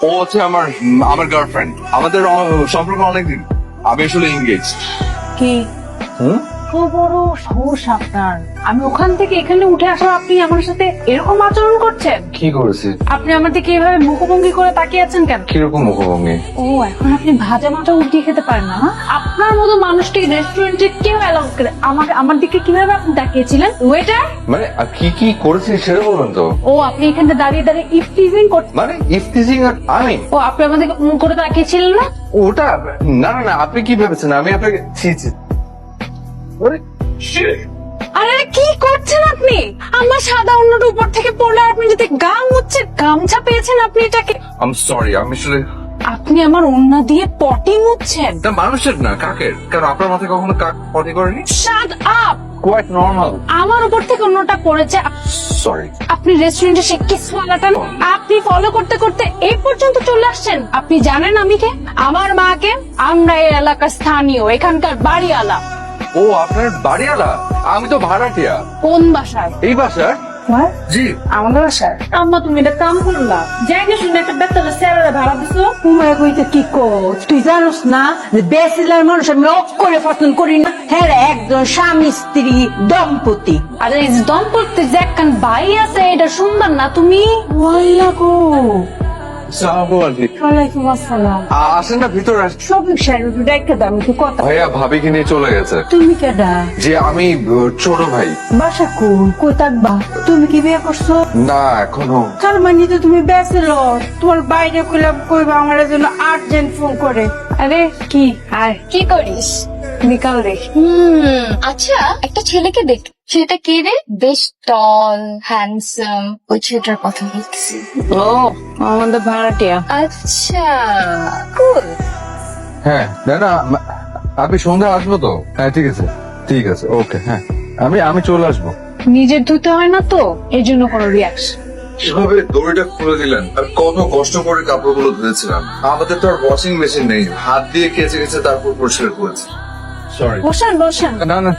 ও হচ্ছে আমার আমার গার্লফ্রেন্ড। আমাদের সম্পর্ক অনেকদিন। আমি আসলে এনগেজ। কি তো বড় সাহস আপনার! আমি ওখান থেকে এখানে উঠে আসা আপনি আমার সাথে এরকম আচরণ করছেন? কি করেছি? আপনি আমার দিকে এভাবে মুখভঙ্গি করে তাকিয়ে আছেন কেন? কিরকম মুখভঙ্গি? ও, এখন আপনি ভাজা মাথা উল্টিয়ে খেতে পারেন না? আপনার মতো মানুষকে রেস্টুরেন্টে কেউ অ্যালাউ করে? আমার দিকে কিভাবে আপনি তাকিয়েছিলেন? ওয়েটার! মানে কি করেছি সেটা বলবেন তো? ও, আপনি এখানে দাঁড়িয়ে দাঁড়িয়ে ইফটিজিং করছেন? মানে ইফতিজিং আর আমি? ও, আপনি আমাদেরকে করে তাকিয়েছিলেন না? ওটা না আপনি কি ভেবেছেন আমি আপনাকে ছি। আরে, shit! আরে কি করছেন আপনি? আমার সাদা অন্যটা উপর থেকে পড়লে আপনি যদি গাম হচ্ছে গামছা পেয়েছেন আপনি এটাকে। I'm sorry, আমি আসলে আপনি আমার ওন্না দিয়ে পটি মুছছেন? এটা মানুষের না কাকের। কারণ আপনার মাথায় কখনো কাক পটি করেনি? Shut up! Quite normal. আমার উপর থেকে অন্যটা পড়েছে। সরি। আপনি রেস্টুরেন্টে সে কিসওয়ালাটা আপনি ফলো করতে করতে এই পর্যন্ত চলে আসছেন। আপনি জানেন আমি কে? আমার মাকে। আমরা এই এলাকার স্থানীয়, এখানকার বাড়িওয়ালা। ও, আপনার বাড়িওয়ালা? আমি তো ভাড়াটিয়া। কোন বাসায়? এই বাসার? জি। আমাদের বাসায়? আম্মা, তুমি এটা কাম করলা? জায়গা শুনে একটা বেতালা স্যারেরা ভাড়া দিছো? তোমার কইতে কি কর? তুই জানোস না যে বেসিলার মানুষ আমি করে পছন্দ করি না। হ্যাঁ, একজন স্বামী স্ত্রী দম্পতি। আরে এই যে দম্পতি যে একখান ভাই আছে এটা শুনবার না তুমি? ওয়াল্লা গো। ওয়ালাইকুম আসসালাম। আসেন না ভিতরে আসেন। সব সাইড রেখে দাম একটু কথা। ভাইয়া ভাবিকে নিয়ে চলে গেছে। তুমি কেডা? যে আমি ছোট ভাই। বাসা কই থাকবা? তুমি কি বিয়ে করছো? না এখনো। তার মানে তো তুমি বেসেলর। তোমার বাইরে কইবা আমার জন্য আর্জেন্ট ফোন করে। আরে কি আর কি করিস বিকাল রে? আচ্ছা, একটা ছেলেকে দেখ। ছেলেটা কে রে? বেশ টল, হ্যান্ডসাম। ওই ছেলেটার কথা বলতেছি। ও, আমাদের ভাড়াটিয়া। আচ্ছা, কুল। হ্যাঁ না আপনি সন্ধ্যা আসবো তো? হ্যাঁ ঠিক আছে ওকে। হ্যাঁ আমি চলে আসবো। নিজের ধুতে হয় না তো এই জন্য কোনো রিয়াকশন। কিভাবে দড়িটা খুলে দিলেন? আর কত কষ্ট করে কাপড়গুলো ধুয়েছিলাম। আমাদের তো আর ওয়াশিং মেশিন নেই। হাত দিয়ে কেচে তারপর পরিষ্কার করেছি। সরি। বসেন। না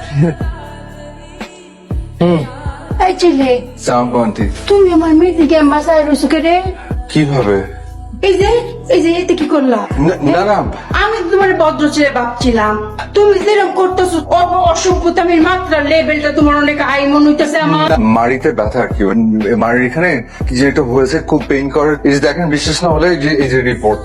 এই ছেলে, সাউন্ড আন্টি। তুমি আমার মেয়েদিকে বাসায় রয়েছো কেটে? কিভাবে? এই যে এতে কি করলা? না আমি তো তোমার ভদ্র ছেলে ভাবছিলাম। তুমি যেরকম করতেছো অসভ্যতামের মাত্রা লেভেলটা তোমার অনেক হাই মনে হইতেছে আমার। মাড়িতে ব্যথা কি? মাড়ির এখানে কি যেটা হয়েছে খুব পেইন করে। এই যে দেখেন, বিশ্বাস না হলে এই যে রিপোর্ট।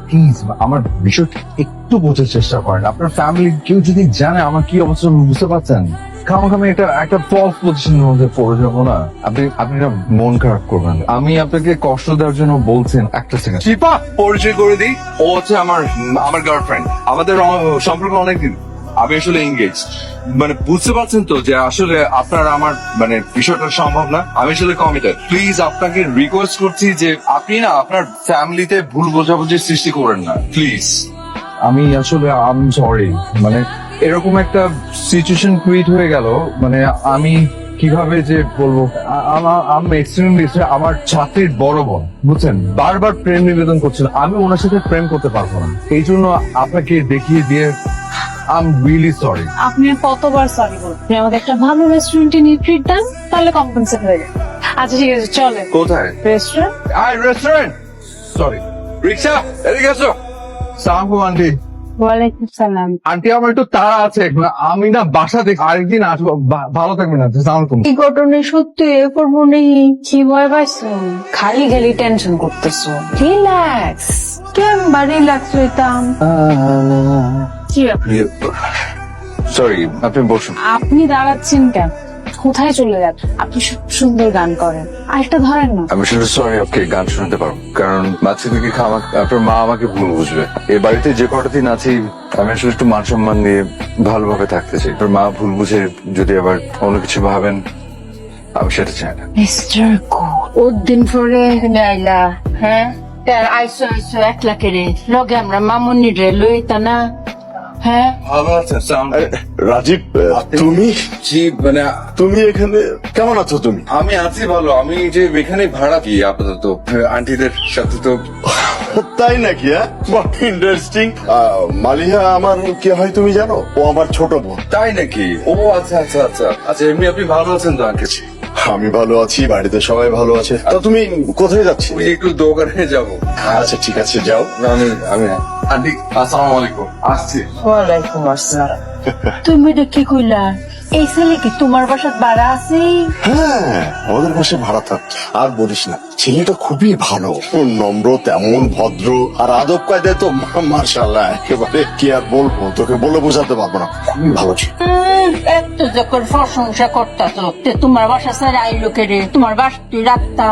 প্লিজ আমার বিষয়টা একটু বোঝার চেষ্টা করেন। আপনার ফ্যামিলি কেউ যদি জানে আমার কি অবস্থা, বুঝতে পারছেন? খামাখামি একটা ফলস পজিশনের মধ্যে পড়ে যাবো না। আপনি এটা মন খারাপ করবেন। আমি আপনাকে কষ্ট দেওয়ার জন্য বলছেন। একটা সেকেন্ড শিপা, পরিচয় করে দিই। ও হচ্ছে আমার গার্লফ্রেন্ড। আমাদের সম্পর্ক অনেকদিন। আমি আসলে এনগেজ। মানে বুঝতে পারছেন তো যে আসলে আপনার আমার মানে বিষয়টা সম্ভব না। আমি আসলে কমিটেড। প্লিজ আপনাকে রিকোয়েস্ট করছি যে আপনি না আপনার ফ্যামিলিতে ভুল বোঝাবুঝির সৃষ্টি করেন না প্লিজ। আমি আসলে সরি, মানে এরকম একটা সিচুয়েশন ক্রিয়েট হয়ে গেল। মানে আমি কিভাবে যে বলবো, আমার ছাত্রীর বড় বোন, বুঝছেন, বারবার প্রেম নিবেদন করছিল। আমি ওনার সাথে প্রেম করতে পারবো না। এই জন্য আপনাকে দেখিয়ে দিয়ে I'm really sorry. আপনি কতবার সরি বলবেন? আপনি আমাদের একটা ভালো রেস্টুরেন্টে নিয়ে ট্রিট দেন, তাহলে কম্পেনসেট হয়ে যাবে। আচ্ছা ঠিক আছে, চলে। কোথায়? রেস্টুরেন্ট? রেস্টুরেন্ট। সরি, রিক্সা এদিকে এসো। সালাম আন্টি। ওয়ালাইকুম সালাম। আন্টি আমার একটু তাড়া আছে, আমি না বাসা থেকে আরেকদিন আসবো। ভালো থাকবেন না? এই ঘটনা সত্যি এ করবো নেই। কি ভয় পাইছো? খালি টেনশন করতেছো। রিল্যাক্স। কেমবা রিল্যাক্স হইতাম। কি ব্যাপার? সরি, আপনি বসুন। আপনি দাঁড়াচ্ছেন কেন? কোথায় চলে যাচ্ছেন? আপনি সুন্দর গান করেন, আরেকটা ধরেন না। আমি শুধু সরি, ওকে গান শুনতে পারবো। কারণ বাচ্চা থেকে আপনার মা আমাকে ভুল বুঝবে। এই বাড়িতে যে কটা দিন আছি আমি আসলে একটু মান সম্মান দিয়ে ভালোভাবে থাকতে চাই। তোর মা ভুল বুঝে যদি আবার অন্য কিছু ভাবেন, আমি সেটা চাই না। Mister good. ওর দিন পরে আইলা, হ্যাঁ আইসো একলা কেড়ে লগে আমরা মামুনি রে লইতা না। হ্যাঁ, ভালো আছে রাজীব, তুমি জি, মানে তুমি এখানে কেমন আছো? তুমি? আমি আছি ভালো। আমি যে এখানে ভাড়া কি আপাতত আন্টিদের সাথে তো। তাই নাকি? হ্যাঁ, ইন্টারেস্টিং। মালিহা আমার কে হয় তুমি জানো? ও আমার ছোট বোন। তাই নাকি? ও আচ্ছা। এমনি আপনি ভালো আছেন তো আন্টি? আমি ভালো আছি, বাড়িতে সবাই ভালো আছে। তা তুমি কোথায় যাচ্ছি? ওই একটু দোকানে যাবো। আচ্ছা ঠিক আছে, যাও। আমি আন্টি আসসালামু আলাইকুম, আসছি। ওয়ালাইকুম আসসালাম। তুমি এটা কি কইলা? এই ছেলে কি তোমার বাসার ভাড়া আছে? হ্যাঁ, আমাদের পাশে ভাড়া থাক। আর বলিস না, ছেলেটা খুবই ভালো, নম্র, তেমন ভদ্র, আর আদব কায়দায় তো মার্শাল্লাহ একেবারে কি আর বলবো, তোকে বলে বোঝাতে পারবো না, খুবই ভালো ছিল। এত যখন প্রশংসা করতাছ, তোমার বাসা স্যার আইলো কেড়ে, তোমার বাসা তুই রাখতা।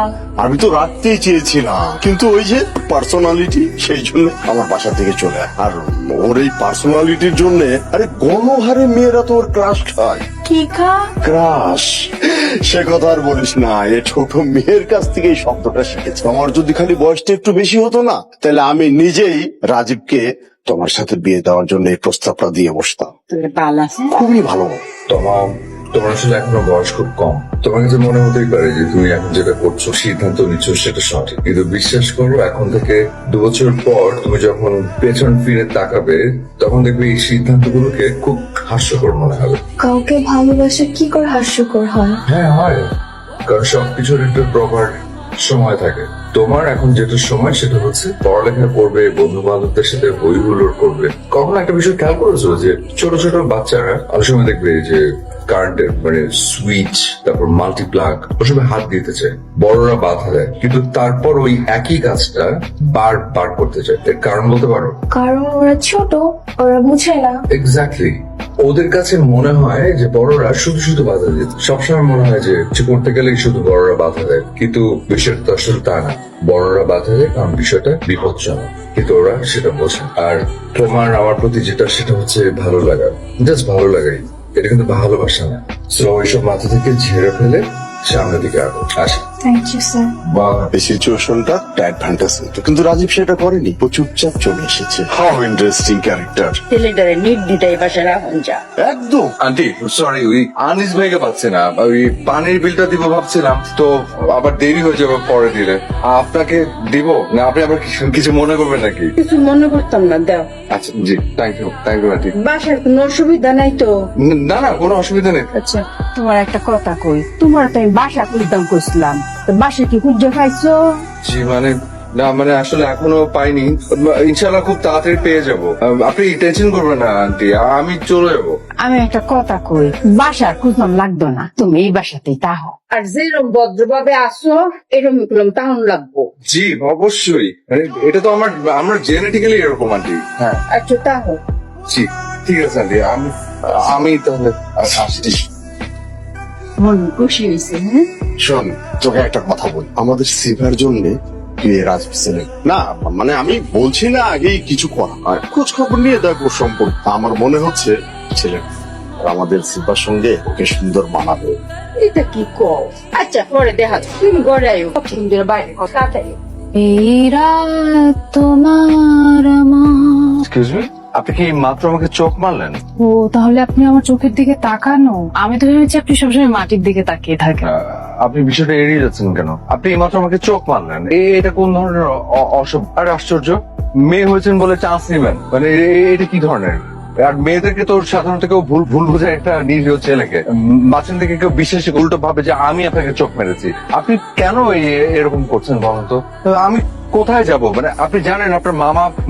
আমি তো রাখতেই চেয়েছিলাম, কিন্তু ওই যে পার্সোনালিটি, সেই জন্য আমার বাসা থেকে চলে আয়। আর ওর এই পার্সোনালিটির জন্য আরে গণহারে মেয়েরা তো ওর ক্রাশ খায়। কি খা? ক্রাশ, সে কথা আর বলিস না, এ ছোট মেয়ের কাছ থেকে এই শব্দটা শিখেছে। আমার যদি খালি বয়সটা একটু বেশি হতো না, তাহলে আমি নিজেই রাজীবকে তোমার সাথে বিয়ে দেওয়ার জন্য এই প্রস্তাবটা দিয়ে বসতাম। তোর বাল আছে? খুবই ভালো। তোমার আসলে এখনো বয়স খুব কম। তোমার কাছে মনে হতেই পারে যে তুমি এখন যেটা করছো, সিদ্ধান্ত নিচ্ছ সেটা সঠিক, কিন্তু বিশ্বাস করো, এখন থেকে 2 বছর পর তুমি যখন পেছন ফিরে তাকাবে, তখন দেখবে এই সিদ্ধান্তগুলোকে খুব হাস্যকর মনে হবে। কাউকে ভালোবাসা কি করে হাস্যকর হয়? হ্যাঁ হয়, কারণ সবকিছুর একটা প্রপার সময় থাকে। তোমার এখন যেটা সময় সেটা হচ্ছে পড়ালেখা করবে, বন্ধু বান্ধবদের সাথে হই হুল্লোড় করবে। কখনো একটা বিষয় খেয়াল করেছো যে ছোট ছোট বাচ্চারা অনেক সময় দেখবে যে কারেন্টের মানে সুইচ, তারপর মাল্টিপ্লাগ, ওসবে হাত দিতে চায়, বড়রা বাধা দেয়, কিন্তু তারপর ওই একই কাজটা বার করতে চায়। এর কারণ বলতে পারো? কারণ ওরা ছোট, ওরা বুঝে না। এক্স্যাক্টলি, ওদের কাছে মনে হয় যে বড়রা শুধু শুধু বাধা দিচ্ছে। সবসময় মনে হয় যে কিছু করতে গেলেই শুধু বড়রা বাধা দেয়, কিন্তু বিষয়টা তো আসলে তা না। বড়রা বাধা দেয় কারণ বিষয়টা বিপজ্জনক, কিন্তু ওরা সেটা বোঝে। আর তোমার আমার প্রতি যেটা, সেটা হচ্ছে ভালো লাগা, জাস্ট ভালো লাগাই। এটা কিন্তু ভালোবাসা না। সো ওইসব মাথা থেকে ঝেড়ে ফেলে সামনের দিকে আগো। আসে। Thank you sir. এই সিচুয়েশনটা অ্যাডভান্টেজ নিত, কিন্তু রাজীব সেটা করেনি, ও চুপচাপ চলে এসেছে। How interesting character. ছেলেটারে নির্দ্বিধায় বাসা রাখুন যা। একদম। আন্টি সরি, ওই আনিস ভাইকে পাচ্ছি না, ওই পানির বিলটা দিব ভাবছিলাম, তো আবার দেরি হয়ে যাবে পরে দিলে। আপনাকে দিব না, আপনি আবার কিছু মনে করবেন নাকি? কিছু মনে করতাম না, দাও। আচ্ছা জি, থ্যাংক ইউ আন্টি। বাসার কোনো অসুবিধা নাই তো? না না, কোনো অসুবিধা নেই। আচ্ছা, তোমার একটা কথা কই, তোমার তো আমি বাসা খুঁজতাম করছিলাম, তো বাসা কি খুঁজে পাইছো? জি মানে না, মানে আসলে এখনো পাইনি, ইনশাল্লাহ খুব তাড়াতাড়ি পেয়ে যাবো। আপনি টেনশন করবেন না আন্টি, আমি চলে যাবো। আমি একটা কথা কই, বাসার খুঁজতাম লাগতো না, তুমি এই বাসাতেই তাহো। আর যেরকম ভদ্রভাবে আসো, এরকম করলাম তাহন লাগবো। জি অবশ্যই, মানে এটা তো আমরা জেনেটিক্যালি এরকম আন্টি। হ্যাঁ আচ্ছা তাহো। জি ঠিক আছে আন্টি, আমি তাহলে আসছি। মন খুশি হয়েছে, হ্যাঁ? শোন, তোকে একটা কথা বল, আমাদের সেভার জন্য তুই রাজীব ছেলে না, মানে আমি বলছি না আগেই কিছু করা, আর খোঁজ খবর নিয়ে দেখো সম্পর্ক। আমার মনে হচ্ছে ছেলে আমাদের সিপার সঙ্গে ওকে সুন্দর মানাবে। এটা কি কও? আচ্ছা পরে দেখা যাবে। তুমি ঘরে আয়ো, সুন্দর বাইরে কথা তাই। এই রাত তোমার আমার। এক্সকিউজ মি, আপনি কি মাত্র আমাকে চোখ মারলেন? ও তাহলে আপনি আমার চোখের দিকে তাকানো? আমি তো ভেবেছি আপনি সবসময় মাটির দিকে তাকিয়ে থাকেন। আপনি বিষয়টা এড়িয়ে যাচ্ছেন কেন? আপনি মাত্র আমাকে চোখ মারলেন, এটা কোন ধরনের অসভ্য আর আশ্চর্য? মেয়ে হয়েছেন বলে চান্স নেবেন, মানে এটা কি ধরনের? আর মেয়েদেরকে তো সাধারণত কেউ ভুল বোঝায় একটা নিরীহ ছেলেকে, মাঝখান থেকে কেউ বিশ্বাসে উল্টো ভাবে যে আমি আপনাকে চোখ মেরেছি। আপনি কেন এরকম করছেন বলুন তো? আমি কোথায় যাব? মানে আপনি জানেন আপনার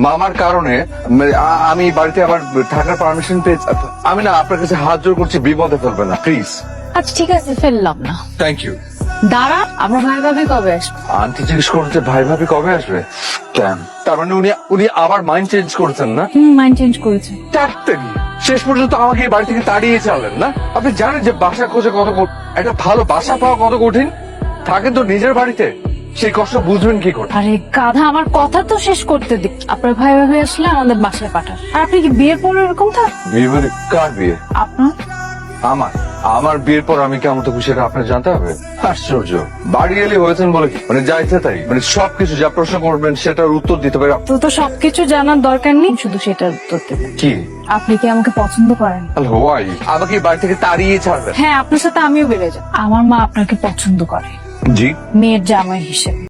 মামার কারণে মানে আমি বাড়িতে আবার থাকার পারমিশন পেয়েছি। আমি না আপনার কাছে হাত জোর করছি, বিপদে ফেলবেন না প্লিজ। আচ্ছা ঠিক আছে, ফেললাম না। Thank you. দাঁড়া, আমরা ভাই ভাবি কবে আসবো? আন্টি জিজ্ঞেস করছে ভাই ভাবি কবে আসবে? কেন? তার মানে উনি আবার মাইন্ড চেঞ্জ করেছেন না? মাইন্ড চেঞ্জ করেছে। ডাক্তারি শেষ পর্যন্ত আমাকে এই বাড়ি থেকে তাড়িয়ে চালেন না? আপনি জানেন যে বাসা খোঁজা কত একটা ভালো বাসা পাওয়া কত কঠিন? থাকেন তো নিজের বাড়িতে, সেই কষ্ট বুঝবেন কি করে? আরে গাধা, আমার কথা তো শেষ করতে দিক। আপনার ভাই ভাবি আসলে আমাদের বাসায় পাঠান। আর আপনি কি বিয়ের পর এরকম থাক? বিয়ে মানে কার বিয়ে? আপনার? আমার বিয়ের পর আমি কেমন তো খুশি এটা আপনার জানতে হবে? আশ্চর্য, বাড়ি এলে হয়েছেন বলে কি মানে যাইতে তাই, মানে সবকিছু যা প্রশ্ন করবেন সেটার উত্তর দিতে পারে। তো সবকিছু জানার দরকার নেই, শুধু সেটার উত্তর দেবেন। কি? আপনি কি আমাকে পছন্দ করেন? হোয়াই আমাকে এই বাড়ি থেকে তাড়িয়ে ছাড়বেন? হ্যাঁ, আপনার সাথে আমিও বেড়ে যাব। আমার মা আপনাকে পছন্দ করে জি, মেয়ের জামাই হিসেবে।